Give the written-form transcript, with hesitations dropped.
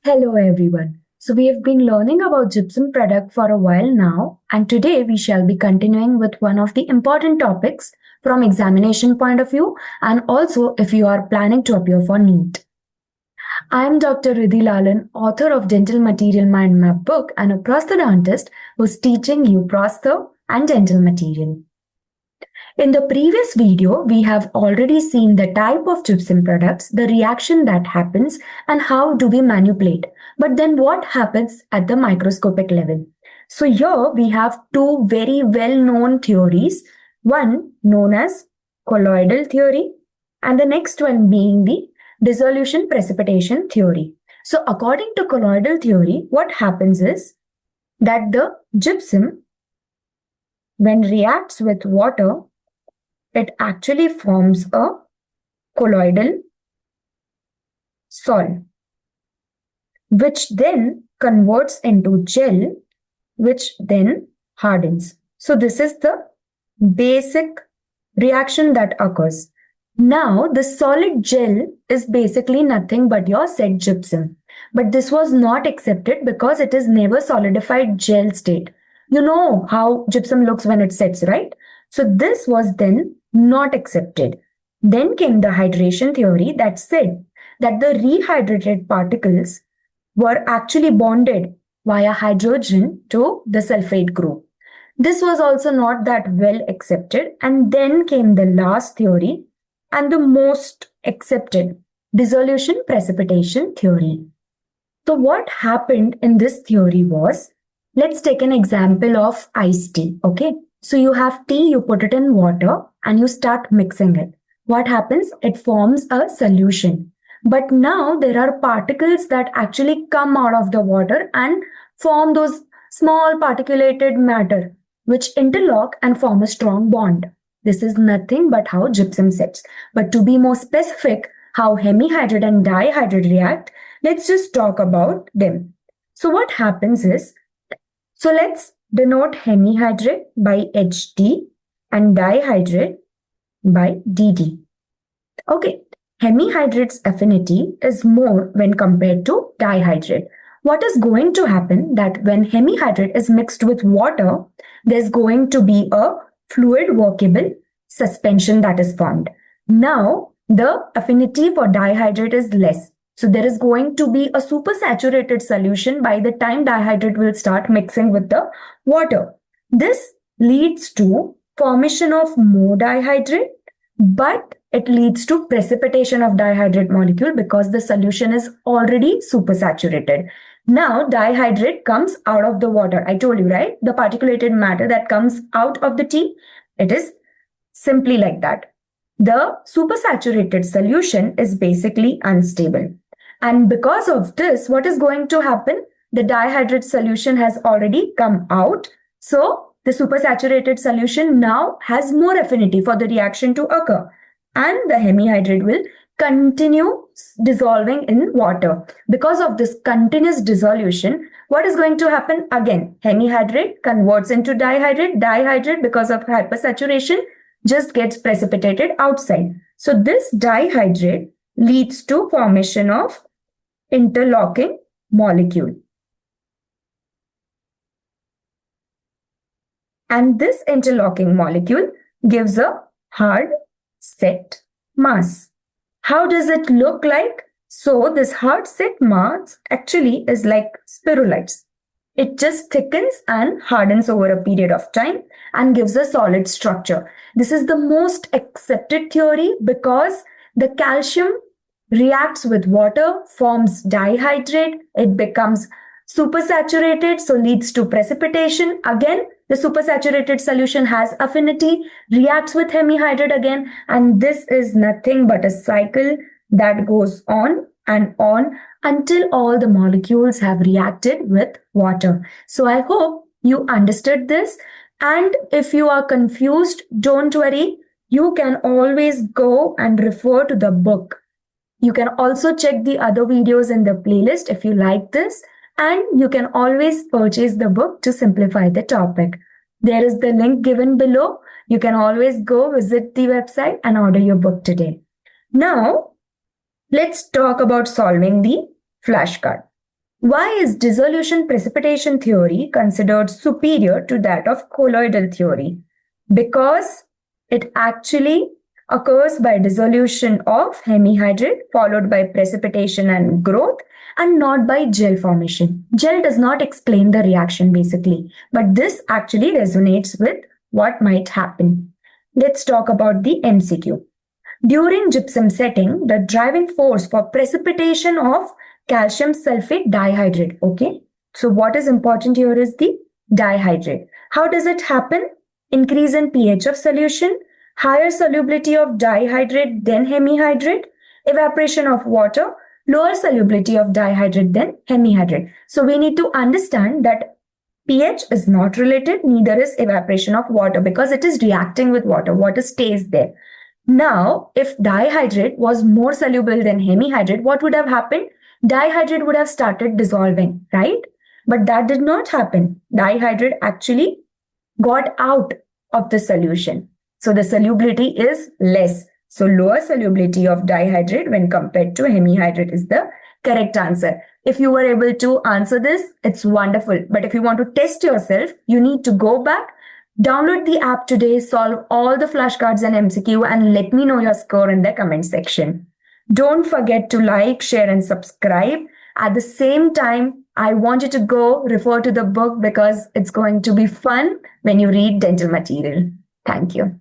Hello everyone. So we have been learning about gypsum product for a while now, and today we shall be continuing with one of the important topics from examination point of view, and also if you are planning to appear for NEET. I am Dr. Riddhi Lalan, author of Dental Material Mind Map book and a prosthodontist who's teaching you prostho and dental material. In the previous video, we have already seen the type of gypsum products, the reaction that happens, and how do we manipulate. But then what happens at the microscopic level? So here we have two very well-known theories, one known as colloidal theory and the next one being the dissolution precipitation theory. So according to colloidal theory, what happens is that the gypsum, when reacts with water, it actually forms a colloidal sol, which then converts into gel, which then hardens. So this is the basic reaction that occurs. Now, the solid gel is basically nothing but your set gypsum. But this was not accepted because it is never solidified gel state. You know how gypsum looks when it sets, right? So this was then not accepted. Then came the hydration theory that said that the rehydrated particles were actually bonded via hydrogen to the sulfate group. This was also not that well accepted. And then came the last theory and the most accepted, dissolution precipitation theory. So what happened in this theory was, let's take an example of iced tea, okay? So you have tea, you put it in water and you start mixing it. What happens? It forms a solution. But now there are particles that actually come out of the water and form those small particulated matter which interlock and form a strong bond. This is nothing but how gypsum sets. But to be more specific, how hemihydrate and dihydrate react, let's just talk about them. So what happens is, so let's denote hemihydrate by HT and dihydrate by DD. Okay, hemihydrate's affinity is more when compared to dihydrate. What is going to happen that when hemihydrate is mixed with water, there's going to be a fluid workable suspension that is formed. Now, the affinity for dihydrate is less. So there is going to be a supersaturated solution by the time dihydrate will start mixing with the water. This leads to formation of more dihydrate, but it leads to precipitation of dihydrate molecule because the solution is already supersaturated. Now dihydrate comes out of the water. I told you, right? The particulated matter that comes out of the tea, it is simply like that. The supersaturated solution is basically unstable. And because of this, what is going to happen? The dihydrate solution has already come out. So the supersaturated solution now has more affinity for the reaction to occur. And the hemihydrate will continue dissolving in water. Because of this continuous dissolution, what is going to happen? Again, hemihydrate converts into dihydrate. Dihydrate, because of hypersaturation, just gets precipitated outside. So this dihydrate leads to formation of interlocking molecule. And this interlocking molecule gives a hard set mass. How does it look like? So this hard set mass actually is like spherulites. It just thickens and hardens over a period of time and gives a solid structure. This is the most accepted theory because the calcium reacts with water, forms dihydrate, it becomes supersaturated, so leads to precipitation. Again, the supersaturated solution has affinity, reacts with hemihydrate again, and this is nothing but a cycle that goes on and on until all the molecules have reacted with water. So I hope you understood this. And if you are confused, don't worry. You can always go and refer to the book. You can also check the other videos in the playlist if you like this. And you can always purchase the book to simplify the topic. There is the link given below. You can always go visit the website and order your book today. Now, let's talk about solving the flashcard. Why is dissolution precipitation theory considered superior to that of colloidal theory? Because it actually occurs by dissolution of hemihydrate followed by precipitation and growth, and not by gel formation. Gel does not explain the reaction basically, but this actually resonates with what might happen. Let's talk about the MCQ. During gypsum setting, the driving force for precipitation of calcium sulfate dihydrate. Okay, so what is important here is the dihydrate. How does it happen? Increase in pH of solution, higher solubility of dihydrate than hemihydrate, evaporation of water, lower solubility of dihydrate than hemihydrate. So we need to understand that pH is not related, neither is evaporation of water, because it is reacting with water. Water stays there. Now, if dihydrate was more soluble than hemihydrate, what would have happened? Dihydrate would have started dissolving, right? But that did not happen. Dihydrate actually got out of the solution. So the solubility is less. So lower solubility of dihydrate when compared to hemihydrate is the correct answer. If you were able to answer this, it's wonderful. But if you want to test yourself, you need to go back, download the app today, solve all the flashcards and MCQ, and let me know your score in the comment section. Don't forget to like, share, and subscribe. At the same time, I want you to go refer to the book because it's going to be fun when you read dental material. Thank you.